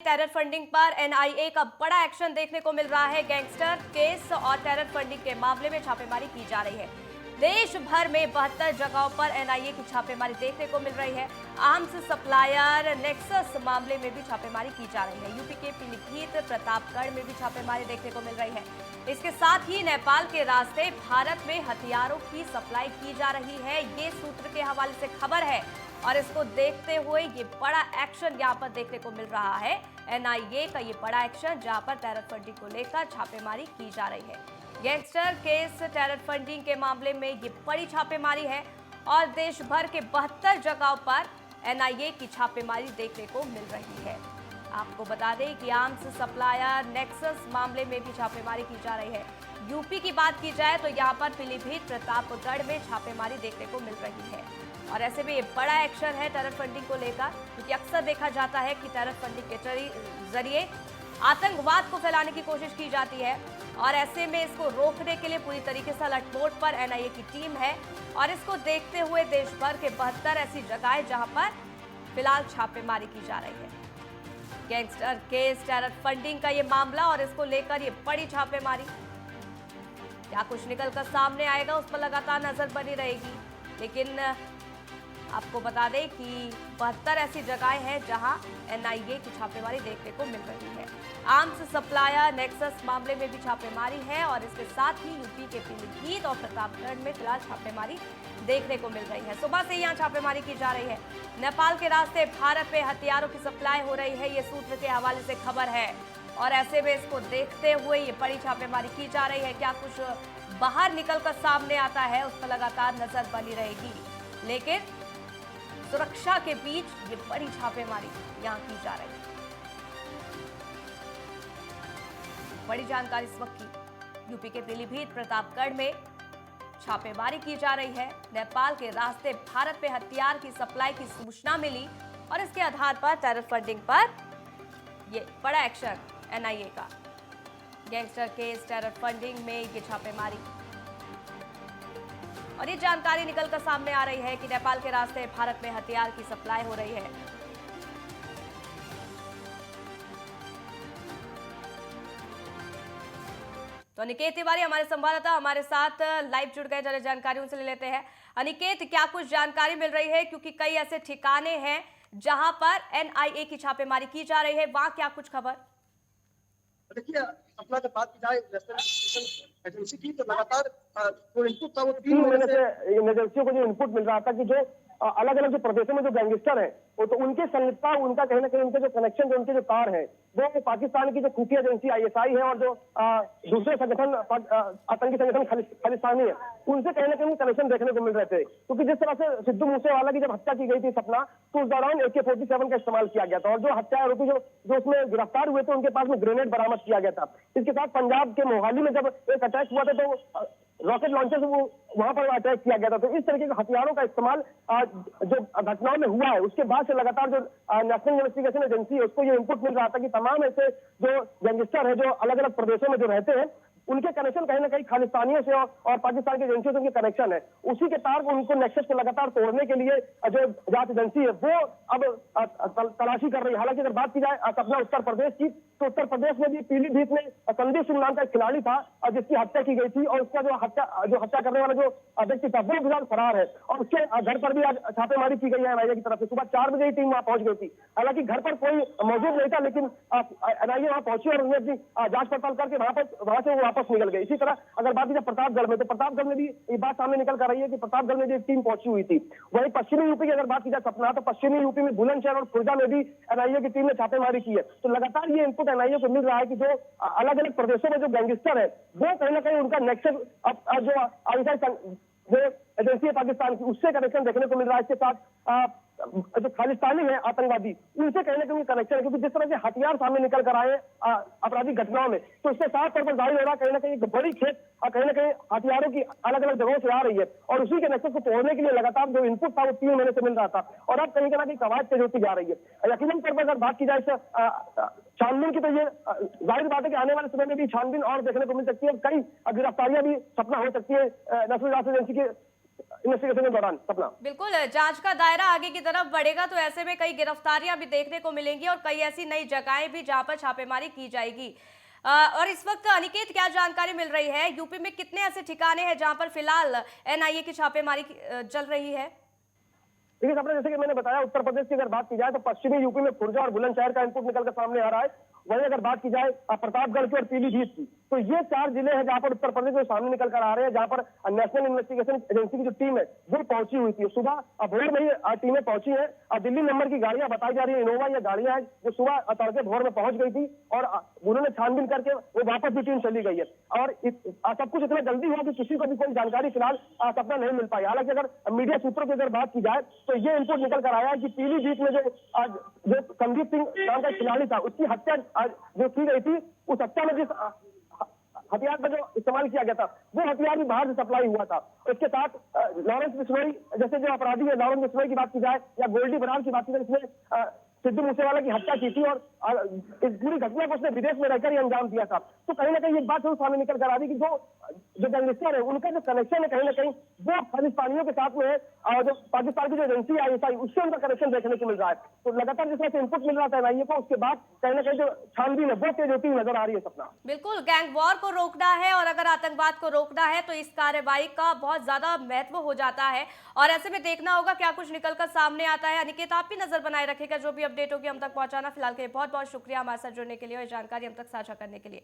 Terror funding पर NIA का बड़ा एक्शन देखने को मिल रहा है। गैंगस्टर केस और टेरर फंडिंग के मामले में छापेमारी की जा रही है। देश भर में 72 जगहों पर एनआईए की छापेमारी देखने को मिल रही है। आर्म्स सप्लायर नेक्सस मामले में भी छापेमारी की जा रही है। यूपी के पीलीभीत प्रतापगढ़ में भी छापेमारी देखने को मिल रही है। इसके साथ ही नेपाल के रास्ते भारत में हथियारों की सप्लाई की जा रही है। ये सूत्र के हवाले से खबर है और इसको देखते हुए ये बड़ा एक्शन यहां पर देखने को मिल रहा है। एनआईए का ये बड़ा एक्शन जहां पर टेरर फंडिंग को लेकर छापेमारी की जा रही है। गैंगस्टर केस टेरर फंडिंग के मामले में ये बड़ी छापेमारी है और देश भर के 72 जगहों पर एनआईए की छापेमारी देखने को मिल रही है। आपको बता दें कि आर्म्स सप्लायर नेक्सस मामले में भी छापेमारी की जा रही है। यूपी की बात की जाए तो यहाँ पर पीलीभीत प्रतापगढ़ में छापेमारी देखने को मिल रही है और ऐसे में ये बड़ा एक्शन है टेरर फंडिंग को लेकर, क्योंकि अक्सर देखा जाता है कि टेरर फंडिंग के जरिए आतंकवाद को फैलाने की कोशिश की जाती है और ऐसे में इसको रोकने के लिए पूरी तरीके से अलर्ट पर एनआईए की टीम है और इसको देखते हुए देश भर के 72 ऐसी जगहें जहां पर फिलहाल छापेमारी की जा रही है। गैंगस्टर केस टेरर फंडिंग का ये मामला और इसको लेकर ये बड़ी छापेमारी, क्या कुछ निकल कर सामने आएगा उस पर लगातार नजर बनी रहेगी। लेकिन आपको बता दें कि 72 ऐसी जगहें हैं जहां एनआईए की छापेमारी देखने को मिल रही है। आर्म्स सप्लायर नेक्सस मामले में भी छापेमारी है और इसके साथ ही यूपी के पीलीभीत और प्रतापगढ़ में फिलहाल छापेमारी देखने को मिल रही है। सुबह से यहां छापेमारी की जा रही है। नेपाल के रास्ते भारत में हथियारों की सप्लाई हो रही है, ये सूत्र के हवाले से खबर है और ऐसे में इसको देखते हुए ये बड़ी छापेमारी की जा रही है। क्या कुछ बाहर निकल कर सामने आता है उस पर लगातार नजर बनी रहेगी, लेकिन सुरक्षा के बीच ये बड़ी छापेमारी यहां की जा रही है। बड़ी जानकारी इस वक्त की, यूपी के पीलीभीत प्रतापगढ़ में छापेमारी की जा रही है। नेपाल के रास्ते भारत में हथियार की सप्लाई की सूचना मिली और इसके आधार पर टेरर फंडिंग पर ये बड़ा एक्शन एनआईए का। गैंगस्टर केस टेरर फंडिंग में ये छापेमारी और ये जानकारी निकलकर सामने आ रही है कि नेपाल के रास्ते भारत में हथियार की सप्लाई हो रही है। तो अनिकेत तिवारी हमारे संवाददाता हमारे साथ लाइव जुड़ गए, जरा जानकारी उनसे ले लेते हैं। अनिकेत, क्या कुछ जानकारी मिल रही है, क्योंकि कई ऐसे ठिकाने हैं जहां पर एनआईए की छापेमारी की जा रही है, वहां क्या कुछ खबर? देखिए, अपना जब बात की जाए एजेंसी की, तो लगातार जो इनपुट था वो 3 महीने से एजेंसियों को जो इनपुट मिल रहा था कि जो अलग अलग जो प्रदेशों में जो गैंगस्टर है वो तो उनके संलिप्तता, उनका कहीं ना कहीं उनके जो कनेक्शन, जो उनके जो तार है वो पाकिस्तान की जो खुफिया एजेंसी आईएसआई है और जो दूसरे संगठन आतंकी संगठन खालिस्तानी है, उनसे कहीं ना कहीं कनेक्शन देखने को मिल रहे थे। क्योंकि जिस तरह से सिद्धू मूसेवाला की जब हत्या की गई थी सपना, तो उस दौरान AK-47 का इस्तेमाल किया गया था और जो हत्या आरोपी जो उसमें गिरफ्तार हुए थे उनके पास में ग्रेनेड बरामद किया गया था। इसके साथ पंजाब के मोहाली में जब एक अटैक हुआ था तो रॉकेट लॉन्चर से वो वहां पर अटैक किया गया था। तो इस तरीके के हथियारों का इस्तेमाल जो घटनाओं में हुआ है उसके बाद से लगातार जो नेशनल इन्वेस्टिगेशन एजेंसी है उसको ये इनपुट मिल रहा था कि तमाम ऐसे जो गैंगस्टर है जो अलग अलग प्रदेशों में जो रहते हैं उनके कनेक्शन कहीं ना कहीं खालिस्तानियों से और पाकिस्तान की एजेंसियों से उनके कनेक्शन है। उसी के तार उनको नेक्सस को लगातार तोड़ने के लिए जो जांच एजेंसी है वो अब तलाशी कर रही है। हालांकि अगर बात की जाए सपना उत्तर प्रदेश की, तो उत्तर प्रदेश में भी पीलीभीत में संदीप सिंह नाम का एक खिलाड़ी था जिसकी हत्या की गई थी और उसका जो हत्या करने वाला जो व्यक्ति था वो फिलहाल फरार है और उसके घर पर भी आज छापेमारी की गई है एनआईए की तरफ से। सुबह 4 बजे ही टीम वहां पहुंच गई थी। हालांकि घर पर कोई मौजूद नहीं था, लेकिन एनआईए वहां पहुंची और उन्हें अपनी जांच पड़ताल करके वहां से वो वापस निकल गए। इसी तरह अगर बात की जाए प्रतापगढ़ में, तो प्रतापगढ़ में भी ये बात सामने निकल कर रही है कि प्रतापगढ़ में भी एक टीम पहुंची हुई थी। वहीं पश्चिमी यूपी की अगर बात की जाए सपना, तो पश्चिमी यूपी में बुलंदशहर और खुर्जा में भी एनआईए की टीम ने छापेमारी की है। तो लगातार ये इनपुट एनआईए को मिल रहा है कि जो अलग अलग प्रदेशों में जो गैंगस्टर है वो कहीं ना कहीं उनका नेक्सस जो आईएसआई जो एजेंसी है पाकिस्तान की उससे कनेक्शन देखने को मिल रहा है। इसके साथ जो खालिस्तानी है आतंकवादी उनसे कहीं ना कहीं कनेक्शन है, क्योंकि जिस तरह से हथियार सामने निकल कर आए आपराधिक घटनाओं में, तो इससे साफ तौर पर जाहिर हो रहा है कहीं ना कहीं एक बड़ी खेत कहीं ना कहीं हथियारों की अलग अलग जगहों से आ रही है और उसी के नेक्सस को तोड़ने के लिए लगातार जो इनपुट था वो 3 महीने से मिल रहा था और अब कहीं ना कहीं कवायद तेज होती जा रही है। यकीनन तौर पर अगर बात की जाए छानबीन की, तो ये जाहिर बात है कि आने वाले समय में भी छानबीन और देखने को मिल सकती है। कई गिरफ्तारियां भी सपना हो सकती है नेशनल जांच एजेंसी के इन्वेस्टिगेशन के दौरान। सपना, बिल्कुल, जांच का दायरा आगे की तरफ बढ़ेगा तो ऐसे में कई गिरफ्तारियां भी देखने को मिलेंगी और कई ऐसी नई जगहें भी जहां पर छापेमारी की जाएगी। और इस वक्त अनिकेत क्या जानकारी मिल रही है, यूपी में कितने ऐसे ठिकाने हैं जहां पर फिलहाल एनआईए की छापेमारी चल रही है? देखिए सपना, जैसे कि मैंने बताया, उत्तर प्रदेश की अगर बात की जाए तो पश्चिमी यूपी में खुर्जा और बुलंदशहर का इनपुट निकल कर सामने आ रहा है। वहीं अगर बात की जाए प्रतापगढ़ की और पीलीभीत की, तो ये 4 जिले हैं जहां पर उत्तर प्रदेश में सामने निकल कर आ रहे हैं, जहां पर नेशनल इन्वेस्टिगेशन एजेंसी की जो टीम है वो पहुंची हुई थी। सुबह भोर में ही टीमें पहुंची है। दिल्ली नंबर की गाड़ियां बताई जा रही है, इनोवा या गाड़ियां हैं जो सुबह तड़के भोर में पहुंच गई थी और उन्होंने छानबीन करके वो वापस भी टीम चली गई है। और सब कुछ इतना जल्दी हुआ कि किसी को भी कोई जानकारी फिलहाल सपना नहीं मिल पाई। हालांकि अगर मीडिया सूत्रों की अगर बात की जाए तो ये इनपुट निकल कर आया है कि पीलीभीत में जो संदीप सिंह नाम का खिलाड़ी था उसकी हत्या जो की गई थी, उस हत्या में जिस हथियार का जो इस्तेमाल किया गया था वो हथियार भी बाहर से सप्लाई हुआ था। इसके साथ लॉरेंस बिश्नोई जैसे जो अपराधी है, लॉरेंस बिश्नोई की बात की जाए या गोल्डी बरार की बात की जाए, इसमें सिद्धू मूसेवाला की हत्या की थी और इस पूरी घटना को उसने विदेश में रहकर ही अंजाम दिया था। तो कहीं ना कहीं ये बात सामने निकल कर आ रही कि जो गैंगस्टर है उनका जो कनेक्शन है कहीं ना कहीं वो खालिस्तानियों के साथ में है और जो पाकिस्तान की जो एजेंसी है आईएसआई, उससे उनका कनेक्शन देखने को मिल रहा है। तो लगातार जिस तरह से इनपुट मिल रहा था एनआईए को, उसके बाद कहीं ना कहीं जो छानबीन है वो तेज होती नजर आ रही है। सपना, बिल्कुल, गैंग वॉर को रोकना है और अगर आतंकवाद को रोकना है तो इस कार्रवाई का बहुत ज्यादा महत्व हो जाता है और ऐसे में देखना होगा क्या कुछ निकलकर सामने आता है। अनिकेत, आप भी नजर बनाए रखेगा, जो भी अपडेट होगी हम तक पहुंचाना। फिलहाल के लिए बहुत बहुत शुक्रिया हमारे साथ जुड़ने के लिए और जानकारी हम तक साझा करने के लिए।